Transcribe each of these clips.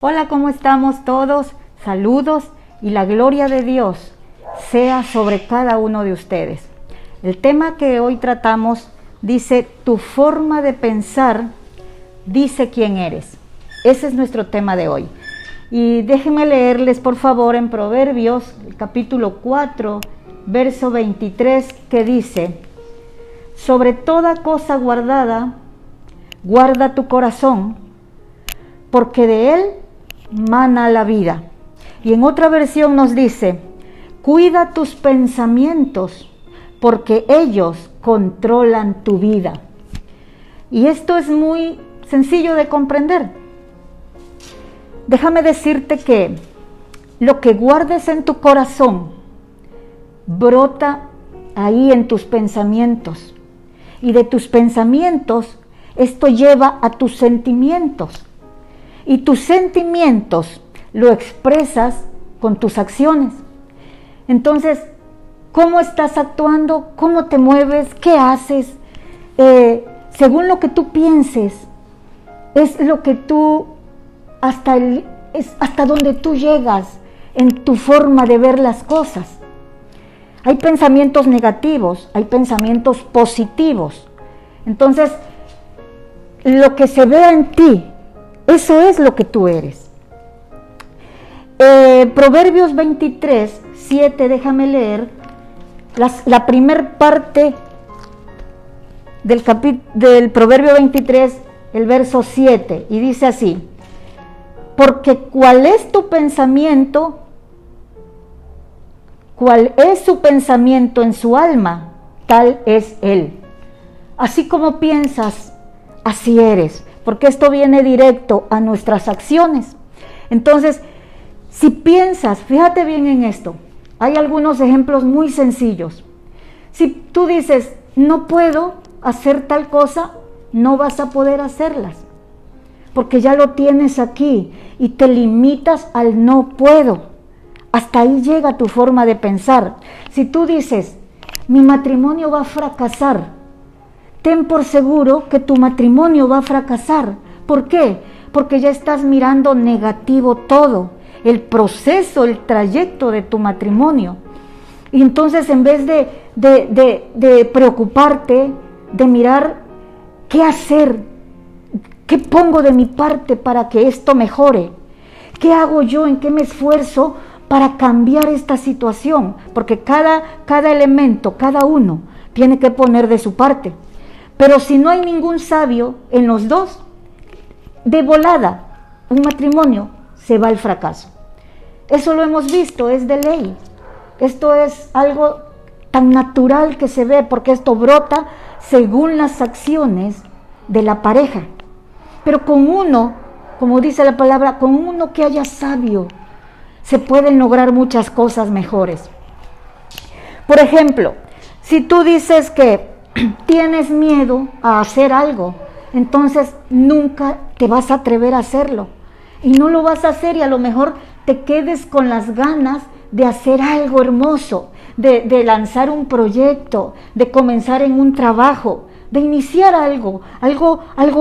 Hola, ¿cómo estamos todos? Saludos y la gloria de Dios sea sobre cada uno de ustedes. El tema que hoy tratamos dice, tu forma de pensar dice quién eres. Ese es nuestro tema de hoy. Y déjenme leerles, por favor, en Proverbios, capítulo 4, verso 23, que dice, sobre toda cosa guardada, guarda tu corazón, porque de él mana la vida. Y en otra versión nos dice, cuida tus pensamientos, porque ellos controlan tu vida. Y esto es muy sencillo de comprender. Déjame decirte que lo que guardes en tu corazón brota ahí en tus pensamientos. Y de tus pensamientos, esto lleva a tus sentimientos. Y tus sentimientos lo expresas con tus acciones. Entonces, ¿cómo estás actuando? ¿Cómo te mueves? ¿Qué haces? Según lo que tú pienses, es lo que tú, es hasta donde tú llegas en tu forma de ver las cosas. Hay pensamientos negativos, hay pensamientos positivos. Entonces, lo que se vea en ti, eso es lo que tú eres. Proverbios 23, 7, déjame leer la primer parte del Proverbio 23, el verso 7, y dice así, porque cuál es tu pensamiento, cuál es su pensamiento en su alma, tal es él. Así como piensas, así eres, porque esto viene directo a nuestras acciones. Entonces, si piensas, fíjate bien en esto, hay algunos ejemplos muy sencillos. Si tú dices, no puedo hacer tal cosa, no vas a poder hacerlas, porque ya lo tienes aquí y te limitas al no puedo. Hasta ahí llega tu forma de pensar. Si tú dices, mi matrimonio va a fracasar, ten por seguro que tu matrimonio va a fracasar. ¿Por qué? Porque ya estás mirando negativo todo, el proceso, el trayecto de tu matrimonio. Y entonces en vez de preocuparte, de mirar qué hacer, qué pongo de mi parte para que esto mejore, qué hago yo, en qué me esfuerzo para cambiar esta situación, porque cada elemento, cada uno tiene que poner de su parte. Pero si no hay ningún sabio en los dos, de volada, un matrimonio se va al fracaso. Eso lo hemos visto, es de ley. Esto es algo tan natural que se ve, porque esto brota según las acciones de la pareja. Pero con uno, como dice la palabra, con uno que haya sabio, se pueden lograr muchas cosas mejores. Por ejemplo, si tú dices que tienes miedo a hacer algo, entonces nunca te vas a atrever a hacerlo. Y no lo vas a hacer y a lo mejor te quedes con las ganas de hacer algo hermoso, de lanzar un proyecto, de comenzar en un trabajo, de iniciar algo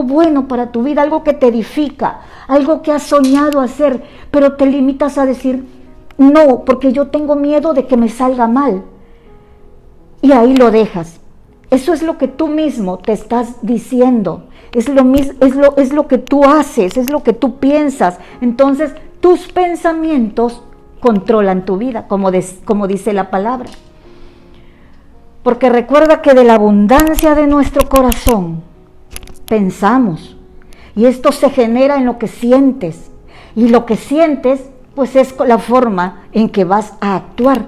bueno para tu vida, algo que te edifica, algo que has soñado hacer, pero te limitas a decir, no, porque yo tengo miedo de que me salga mal. Y ahí lo dejas. Eso es lo que tú mismo te estás diciendo, es lo que tú haces, es lo que tú piensas. Entonces, tus pensamientos controlan tu vida, como dice la palabra. Porque recuerda que de la abundancia de nuestro corazón pensamos, y esto se genera en lo que sientes, y lo que sientes pues es la forma en que vas a actuar,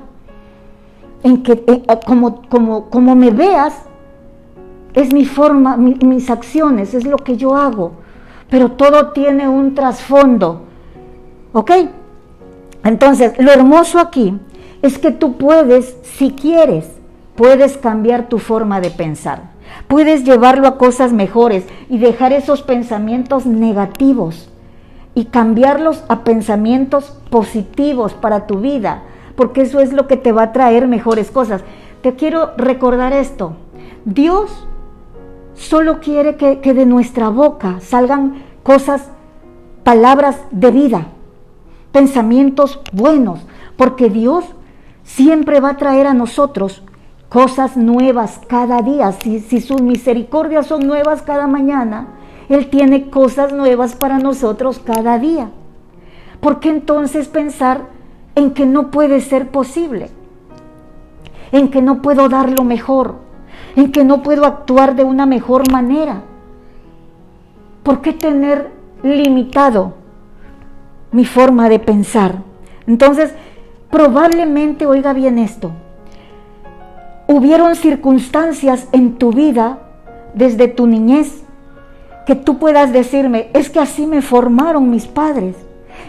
como me veas, es mi forma, mis acciones, es lo que yo hago, pero todo tiene un trasfondo, ¿ok? Entonces, lo hermoso aquí es que tú puedes, si quieres, puedes cambiar tu forma de pensar, puedes llevarlo a cosas mejores y dejar esos pensamientos negativos y cambiarlos a pensamientos positivos para tu vida, porque eso es lo que te va a traer mejores cosas. Te quiero recordar esto, Dios solo quiere que de nuestra boca salgan cosas palabras de vida, pensamientos buenos, porque Dios siempre va a traer a nosotros cosas nuevas cada día. Si sus misericordias son nuevas cada mañana, Él tiene cosas nuevas para nosotros cada día. ¿Por qué entonces pensar en que no puede ser posible? En que no puedo dar lo mejor, en que no puedo actuar de una mejor manera. ¿Por qué tener limitado mi forma de pensar? Entonces, probablemente, oiga bien esto, hubieron circunstancias en tu vida desde tu niñez que tú puedas decirme, es que así me formaron mis padres,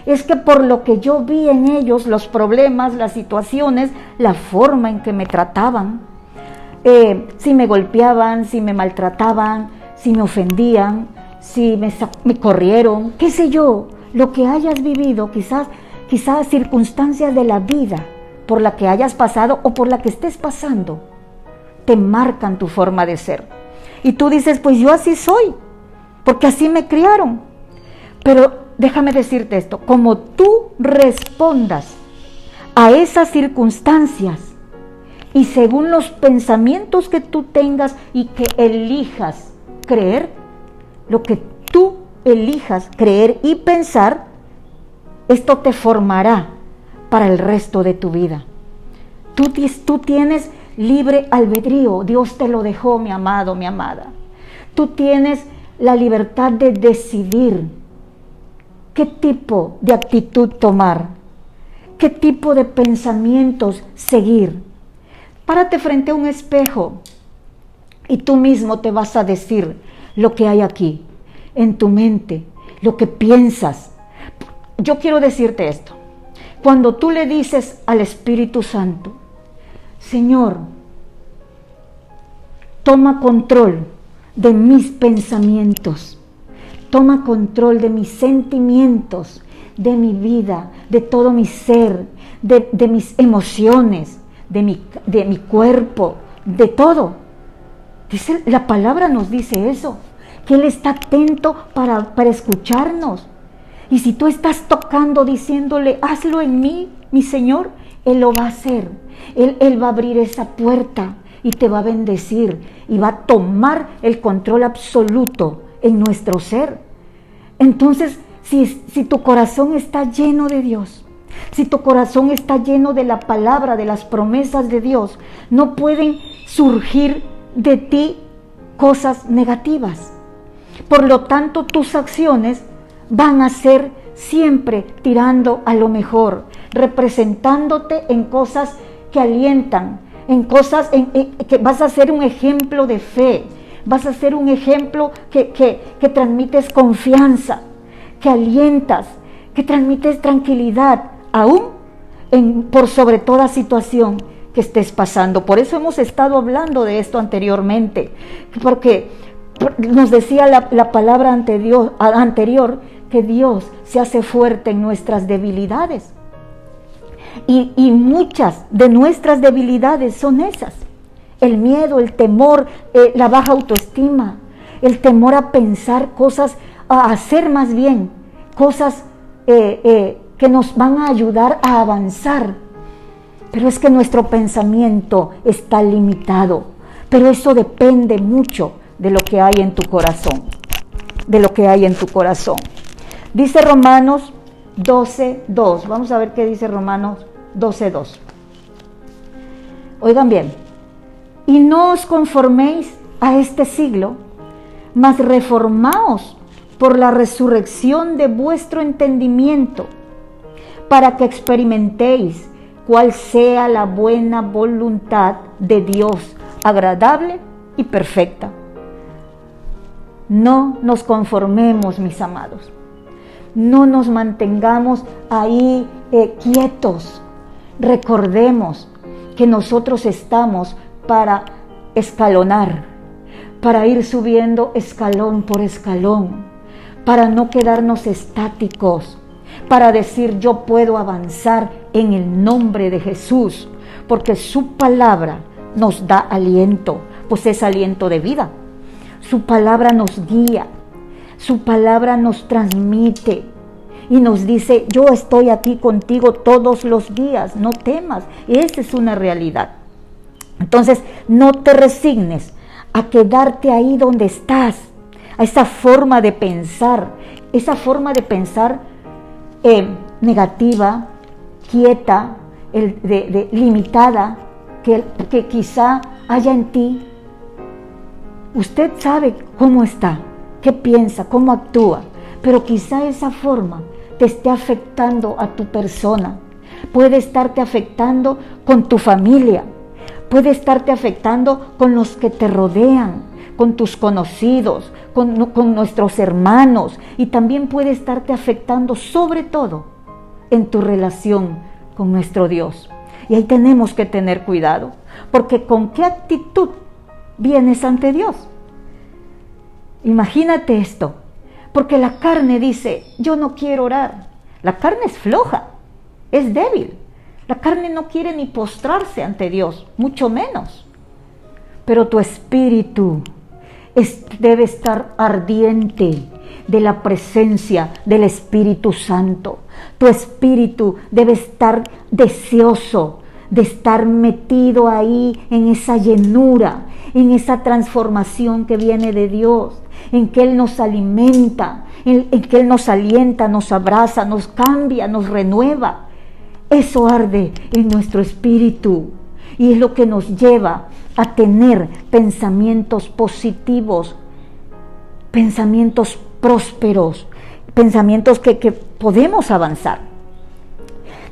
es que por lo que yo vi en ellos, los problemas, las situaciones, la forma en que me trataban, si me golpeaban, si me maltrataban, si me ofendían, si me corrieron, qué sé yo, lo que hayas vivido, quizás circunstancias de la vida por la que hayas pasado o por la que estés pasando, te marcan tu forma de ser. Y tú dices, pues yo así soy, porque así me criaron. Pero déjame decirte esto, como tú respondas a esas circunstancias y según los pensamientos que tú tengas y que elijas creer, lo que tú elijas creer y pensar, esto te formará para el resto de tu vida. Tú tienes libre albedrío, Dios te lo dejó, mi amado, mi amada. Tú tienes la libertad de decidir qué tipo de actitud tomar, qué tipo de pensamientos seguir. Párate frente a un espejo y tú mismo te vas a decir lo que hay aquí, en tu mente, lo que piensas. Yo quiero decirte esto. Cuando tú le dices al Espíritu Santo, Señor, toma control de mis pensamientos, toma control de mis sentimientos, de mi vida, de todo mi ser, de mis emociones, de mi cuerpo, de todo. Dice, la palabra nos dice eso, que Él está atento para escucharnos. Y si tú estás tocando, diciéndole, hazlo en mí, mi Señor, Él lo va a hacer. Él va a abrir esa puerta y te va a bendecir y va a tomar el control absoluto en nuestro ser. Entonces, si tu corazón está lleno de Dios, si tu corazón está lleno de la palabra, de las promesas de Dios, no pueden surgir de ti cosas negativas. Por lo tanto, tus acciones van a ser siempre tirando a lo mejor, representándote en cosas que alientan, en cosas que vas a ser un ejemplo de fe, vas a ser un ejemplo que transmites confianza, que alientas, que transmites tranquilidad, aún por sobre toda situación que estés pasando. Por eso hemos estado hablando de esto anteriormente, porque nos decía la palabra anterior que Dios se hace fuerte en nuestras debilidades. Y muchas de nuestras debilidades son esas: el miedo, el temor, la baja autoestima, el temor a pensar cosas, a hacer más bien cosas que nos van a ayudar a avanzar. Pero es que nuestro pensamiento está limitado, pero eso depende mucho de lo que hay en tu corazón, de lo que hay en tu corazón. Dice Romanos 12:2, vamos a ver qué dice Romanos 12:2. Oigan bien, y no os conforméis a este siglo, mas reformaos por la resurrección de vuestro entendimiento, para que experimentéis cuál sea la buena voluntad de Dios, agradable y perfecta. No nos conformemos, mis amados. No nos mantengamos ahí quietos. Recordemos que nosotros estamos para escalonar, para ir subiendo escalón por escalón, para no quedarnos estáticos, para decir yo puedo avanzar en el nombre de Jesús, porque su palabra nos da aliento, pues es aliento de vida. Su palabra nos guía, su palabra nos transmite y nos dice, yo estoy aquí contigo todos los días, no temas. Esa es una realidad. Entonces, no te resignes a quedarte ahí donde estás, a esa forma de pensar negativa, quieta, limitada, que quizá haya en ti. Usted sabe cómo está, qué piensa, cómo actúa, pero quizá esa forma te esté afectando a tu persona. Puede estarte afectando con tu familia, puede estarte afectando con los que te rodean, con tus conocidos, con nuestros hermanos, y también puede estarte afectando sobre todo en tu relación con nuestro Dios. Y ahí tenemos que tener cuidado, porque ¿con qué actitud vienes ante Dios? Imagínate esto, porque la carne dice, yo no quiero orar. La carne es floja, es débil. La carne no quiere ni postrarse ante Dios, mucho menos. Pero tu espíritu debe estar ardiente de la presencia del Espíritu Santo. Tu espíritu debe estar deseoso de estar metido ahí en esa llenura, en esa transformación que viene de Dios, en que Él nos alimenta, en que Él nos alienta, nos abraza, nos cambia, nos renueva. Eso arde en nuestro espíritu y es lo que nos lleva a tener pensamientos positivos, pensamientos prósperos, pensamientos que podemos avanzar.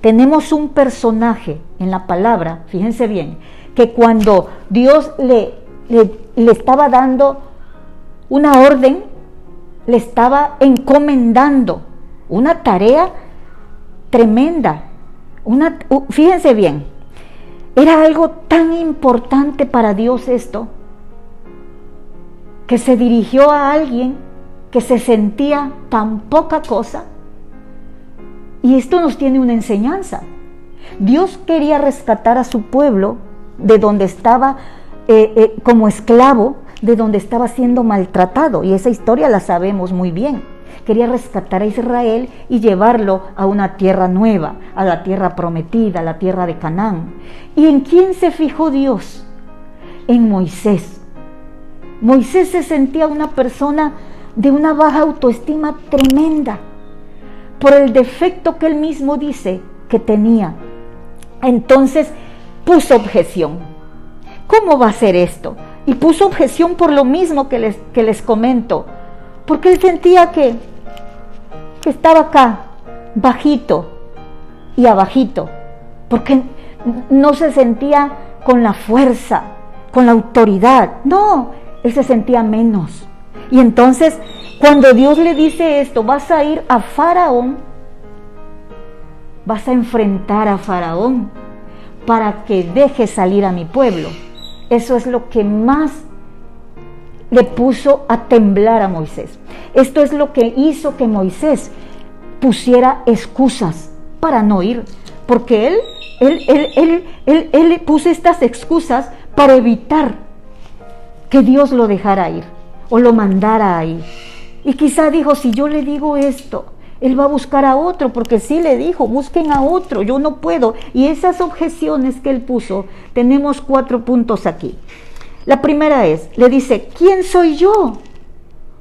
Tenemos un personaje en la palabra, fíjense bien, que cuando Dios le estaba dando una orden, le estaba encomendando una tarea tremenda. Fíjense bien, era algo tan importante para Dios esto, que se dirigió a alguien que se sentía tan poca cosa. Y esto nos tiene una enseñanza. Dios quería rescatar a su pueblo de donde estaba como esclavo, de donde estaba siendo maltratado, y esa historia la sabemos muy bien. Quería rescatar a Israel y llevarlo a una tierra nueva, a la tierra prometida, a la tierra de Canaán. ¿Y en quién se fijó Dios? En Moisés. Moisés se sentía una persona de una baja autoestima tremenda, por el defecto que él mismo dice que tenía. Entonces puso objeción. ¿Cómo va a ser esto? Y puso objeción por lo mismo que les comento, porque él sentía que estaba acá, bajito y abajito, porque no se sentía con la fuerza, con la autoridad. No, él se sentía menos. Y entonces, cuando Dios le dice esto, vas a ir a Faraón, vas a enfrentar a Faraón para que deje salir a mi pueblo. Eso es lo que más le puso a temblar a Moisés. Esto es lo que hizo que Moisés pusiera excusas para no ir, porque él puso estas excusas para evitar que Dios lo dejara ir o lo mandara a ir. Y quizá dijo, si yo le digo esto, él va a buscar a otro, porque sí le dijo, busquen a otro, yo no puedo. Y esas objeciones que él puso, tenemos 4 puntos aquí. La primera es, le dice, ¿quién soy yo?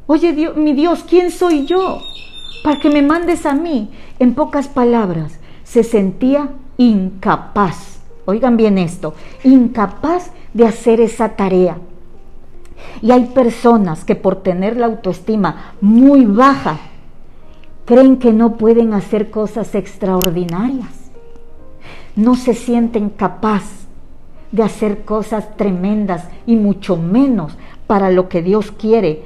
Oye, Dios, mi Dios, ¿quién soy yo para que me mandes a mí? En pocas palabras, se sentía incapaz. Oigan bien esto, incapaz de hacer esa tarea. Y hay personas que por tener la autoestima muy baja, creen que no pueden hacer cosas extraordinarias. No se sienten capaces de hacer cosas tremendas y mucho menos para lo que Dios quiere,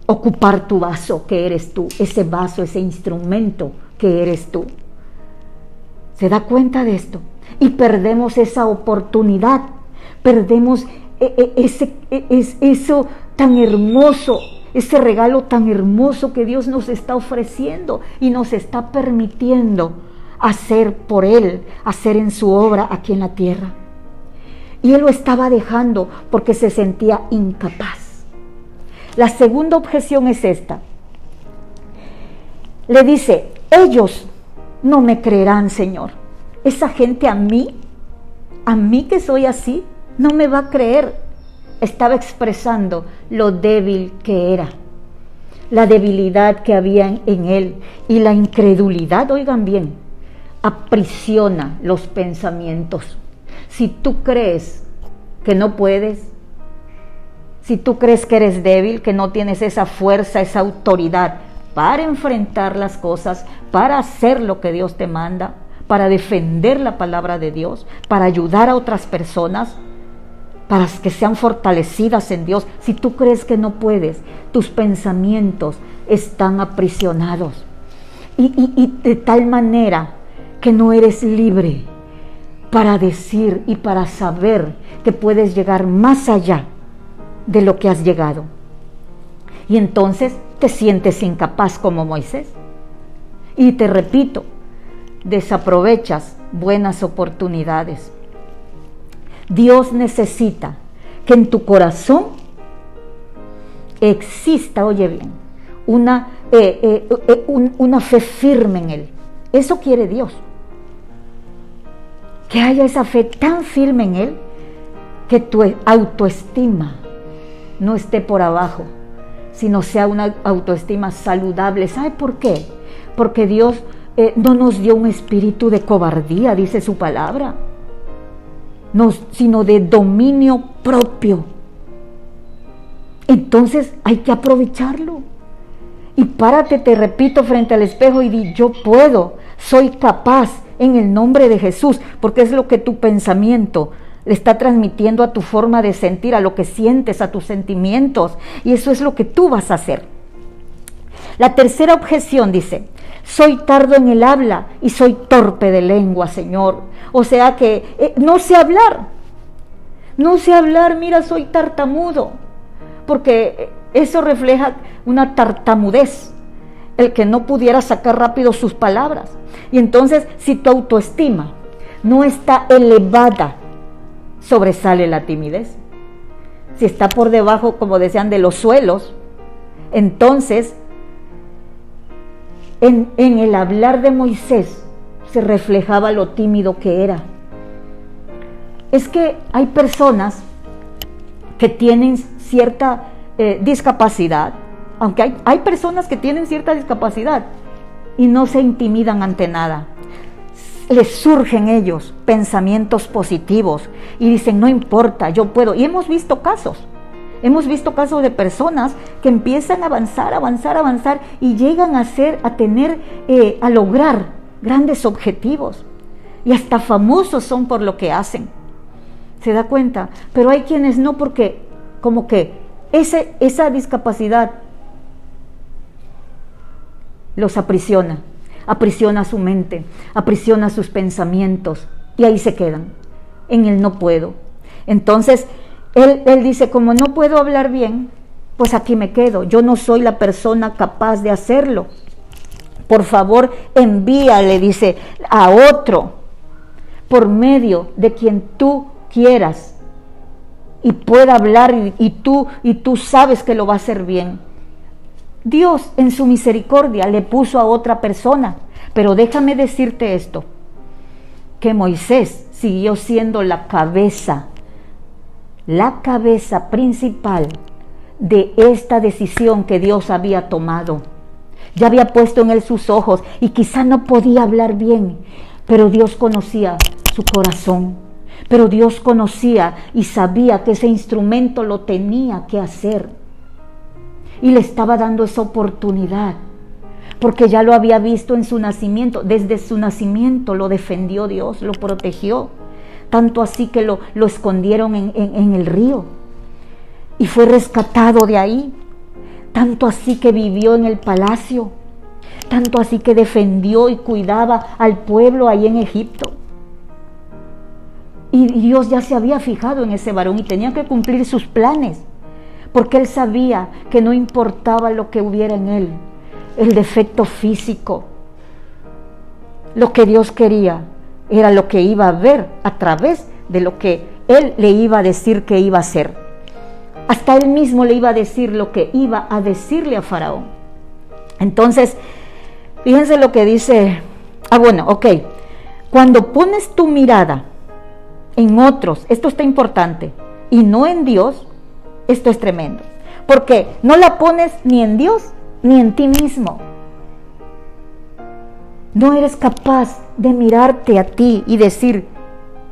ocupar tu vaso que eres tú, ese vaso, ese instrumento que eres tú. ¿Se da cuenta de esto? Y perdemos esa oportunidad, perdemos eso tan hermoso, ese regalo tan hermoso que Dios nos está ofreciendo y nos está permitiendo hacer por Él, hacer en su obra aquí en la tierra. Y Él lo estaba dejando porque se sentía incapaz. La segunda objeción es esta. Le dice, ellos no me creerán, Señor. Esa gente a mí que soy así, no me va a creer. Estaba expresando lo débil que era, la debilidad que había en él, y la incredulidad, oigan bien, aprisiona los pensamientos. Si tú crees que no puedes, si tú crees que eres débil, que no tienes esa fuerza, esa autoridad para enfrentar las cosas, para hacer lo que Dios te manda, para defender la palabra de Dios, para ayudar a otras personas, para que sean fortalecidas en Dios. Si tú crees que no puedes, tus pensamientos están aprisionados y de tal manera que no eres libre para decir y para saber que puedes llegar más allá de lo que has llegado. Y entonces te sientes incapaz como Moisés. Y te repito, desaprovechas buenas oportunidades. Dios necesita que en tu corazón exista, oye bien, una fe firme en Él. Eso quiere Dios. Que haya esa fe tan firme en Él que tu autoestima no esté por abajo, sino sea una autoestima saludable. ¿Sabe por qué? Porque Dios no nos dio un espíritu de cobardía, dice su palabra, sino de dominio propio. Entonces hay que aprovecharlo. Y párate, te repito, frente al espejo y di: yo puedo, soy capaz, en el nombre de Jesús, porque es lo que tu pensamiento le está transmitiendo a tu forma de sentir, a lo que sientes, a tus sentimientos, y eso es lo que tú vas a hacer. La tercera objeción dice: soy tardo en el habla y soy torpe de lengua, Señor. O sea que no sé hablar, mira, soy tartamudo, porque eso refleja una tartamudez, el que no pudiera sacar rápido sus palabras. Y entonces, si tu autoestima no está elevada, sobresale la timidez. Si está por debajo, como decían, de los suelos, entonces en el hablar de Moisés se reflejaba lo tímido que era. Es que hay personas que tienen cierta discapacidad, aunque hay personas que tienen cierta discapacidad y no se intimidan ante nada. Les surgen ellos pensamientos positivos y dicen: no importa, yo puedo. Y hemos visto casos de personas que empiezan a avanzar y llegan a lograr grandes objetivos, y hasta famosos son por lo que hacen. ¿Se da cuenta? Pero hay quienes no, porque como que esa discapacidad los aprisiona su mente, aprisiona sus pensamientos, y ahí se quedan, en el no puedo. Entonces, él dice: como no puedo hablar bien, pues aquí me quedo, yo no soy la persona capaz de hacerlo. Por favor, envíale, dice, a otro, por medio de quien tú quieras, y pueda hablar, y tú sabes que lo va a hacer bien. Dios en su misericordia le puso a otra persona, pero déjame decirte esto, que Moisés siguió siendo la cabeza principal de esta decisión que Dios había tomado. Ya había puesto en él sus ojos, y quizá no podía hablar bien, pero Dios conocía su corazón, pero Dios conocía y sabía que ese instrumento lo tenía que hacer. Y le estaba dando esa oportunidad, porque ya lo había visto en su nacimiento. Desde su nacimiento lo defendió Dios, lo protegió, tanto así que lo escondieron en el río, y fue rescatado de ahí, tanto así que vivió en el palacio, tanto así que defendió y cuidaba al pueblo ahí en Egipto. Y Dios ya se había fijado en ese varón y tenía que cumplir sus planes, porque Él sabía que no importaba lo que hubiera en él, el defecto físico. Lo que Dios quería era lo que iba a ver a través de lo que Él le iba a decir que iba a hacer. Hasta Él mismo le iba a decir lo que iba a decirle a Faraón. Entonces, Fíjense lo que dice, cuando pones tu mirada en otros, esto está importante, y no en Dios, esto es tremendo, porque no la pones ni en Dios ni en ti mismo. No eres capaz de mirarte a ti y decir,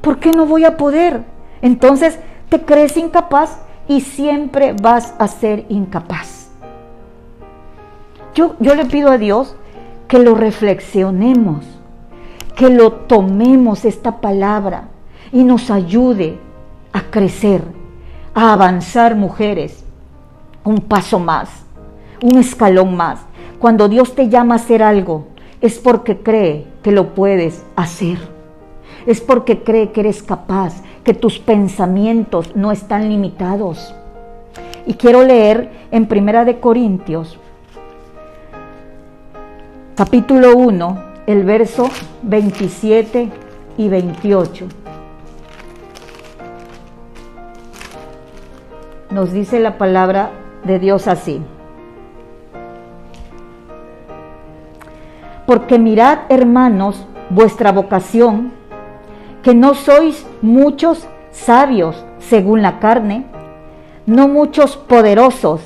¿por qué no voy a poder? Entonces te crees incapaz y siempre vas a ser incapaz. Yo le pido a Dios que lo reflexionemos, que lo tomemos esta palabra y nos ayude a crecer, a avanzar, mujeres, un paso más, un escalón más. Cuando Dios te llama a hacer algo, es porque cree que lo puedes hacer. Es porque cree que eres capaz, que tus pensamientos no están limitados. Y quiero leer en 1 Corintios, capítulo 1, el verso 27 y 28. Nos dice la palabra de Dios así. Porque mirad, hermanos, vuestra vocación, que no sois muchos sabios según la carne, no muchos poderosos,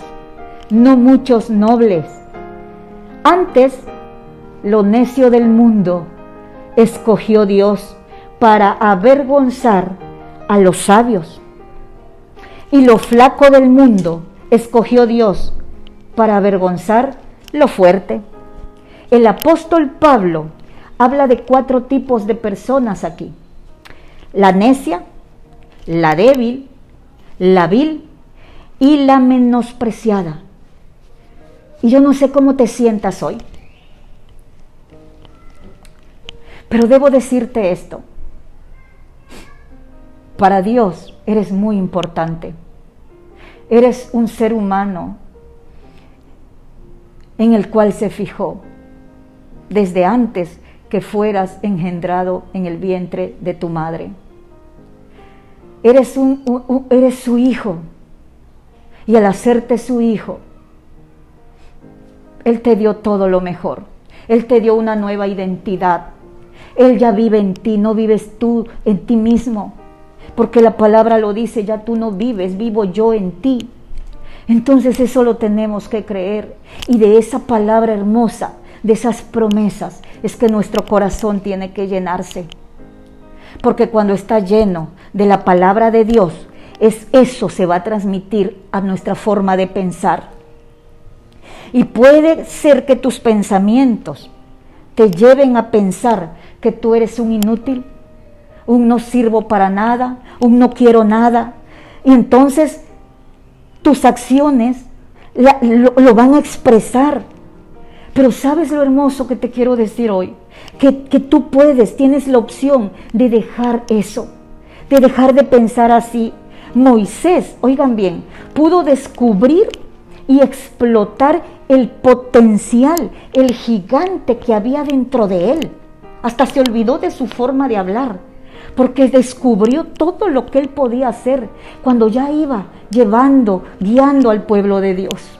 no muchos nobles. Antes, lo necio del mundo escogió Dios para avergonzar a los sabios. Y lo flaco del mundo escogió Dios para avergonzar lo fuerte. El apóstol Pablo habla de 4 tipos de personas aquí: la necia, la débil, la vil y la menospreciada. Y yo no sé cómo te sientas hoy, pero debo decirte esto: para Dios eres muy importante. Eres un ser humano en el cual se fijó desde antes que fueras engendrado en el vientre de tu madre. Eres su hijo, y al hacerte su hijo, Él te dio todo lo mejor. Él te dio una nueva identidad. Él ya vive en ti, no vives tú en ti mismo, porque la palabra lo dice: ya tú no vives, vivo yo en ti. Entonces eso lo tenemos que creer, y de esa palabra hermosa, de esas promesas, es que nuestro corazón tiene que llenarse. Porque cuando está lleno de la palabra de Dios, eso se va a transmitir a nuestra forma de pensar. Y puede ser que tus pensamientos te lleven a pensar que tú eres un inútil, un no sirvo para nada, un no quiero nada. Y entonces tus acciones lo van a expresar. Pero ¿sabes lo hermoso que te quiero decir hoy? Que tú tienes la opción de dejar eso, de dejar de pensar así. Moisés, oigan bien, pudo descubrir y explotar el potencial, el gigante que había dentro de él. Hasta se olvidó de su forma de hablar, porque descubrió todo lo que él podía hacer cuando ya iba guiando al pueblo de Dios.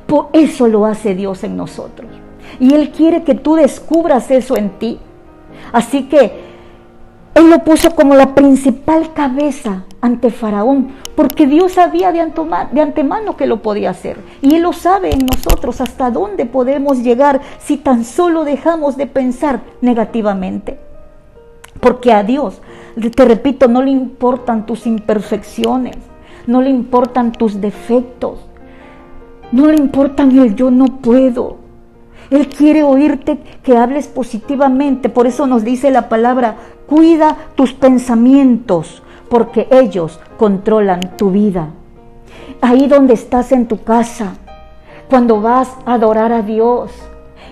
Por eso lo hace Dios en nosotros. Y Él quiere que tú descubras eso en ti. Así que Él lo puso como la principal cabeza ante Faraón, porque Dios sabía de antemano que lo podía hacer. Y Él lo sabe en nosotros hasta dónde podemos llegar si tan solo dejamos de pensar negativamente. Porque a Dios, te repito, no le importan tus imperfecciones, no le importan tus defectos, no le importan el yo no puedo. Él quiere oírte que hables positivamente. Por eso nos dice la palabra: cuida tus pensamientos, porque ellos controlan tu vida. Ahí donde estás en tu casa, cuando vas a adorar a Dios,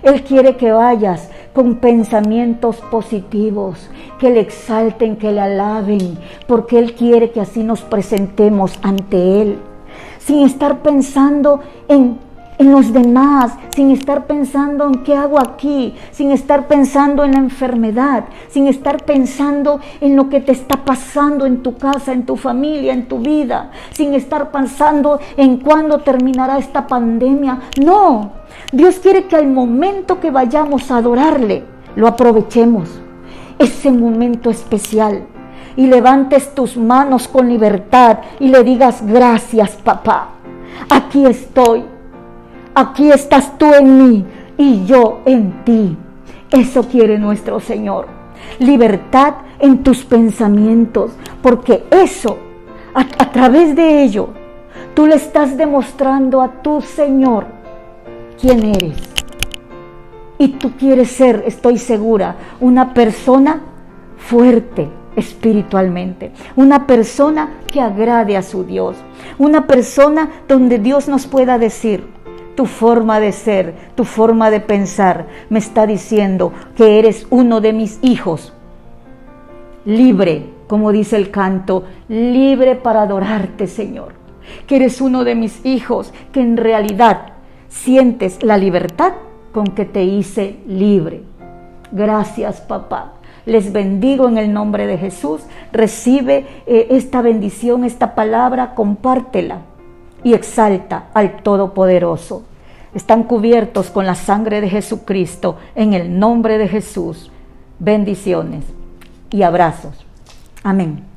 Él quiere que vayas con pensamientos positivos, que le exalten, que le alaben, porque Él quiere que así nos presentemos ante Él, sin estar pensando en en los demás, sin estar pensando en qué hago aquí, sin estar pensando en la enfermedad, sin estar pensando en lo que te está pasando en tu casa, en tu familia, en tu vida, sin estar pensando en cuándo terminará esta pandemia. No, Dios quiere que al momento que vayamos a adorarle, lo aprovechemos, ese momento especial, y levantes tus manos con libertad y le digas: gracias, papá, aquí estoy, aquí estás tú en mí y yo en ti. Eso quiere nuestro Señor, libertad en tus pensamientos, porque eso, a través de ello, tú le estás demostrando a tu Señor quién eres. Y tú quieres ser, estoy segura, una persona fuerte espiritualmente, una persona que agrade a su Dios, una persona donde Dios nos pueda decir: tu forma de ser, tu forma de pensar me está diciendo que eres uno de mis hijos, libre, como dice el canto, libre para adorarte, Señor, que eres uno de mis hijos, que en realidad sientes la libertad con que te hice libre. Gracias, papá. Les bendigo en el nombre de Jesús. Recibe esta bendición, esta palabra, compártela y exalta al Todopoderoso. Están cubiertos con la sangre de Jesucristo en el nombre de Jesús. Bendiciones y abrazos. Amén.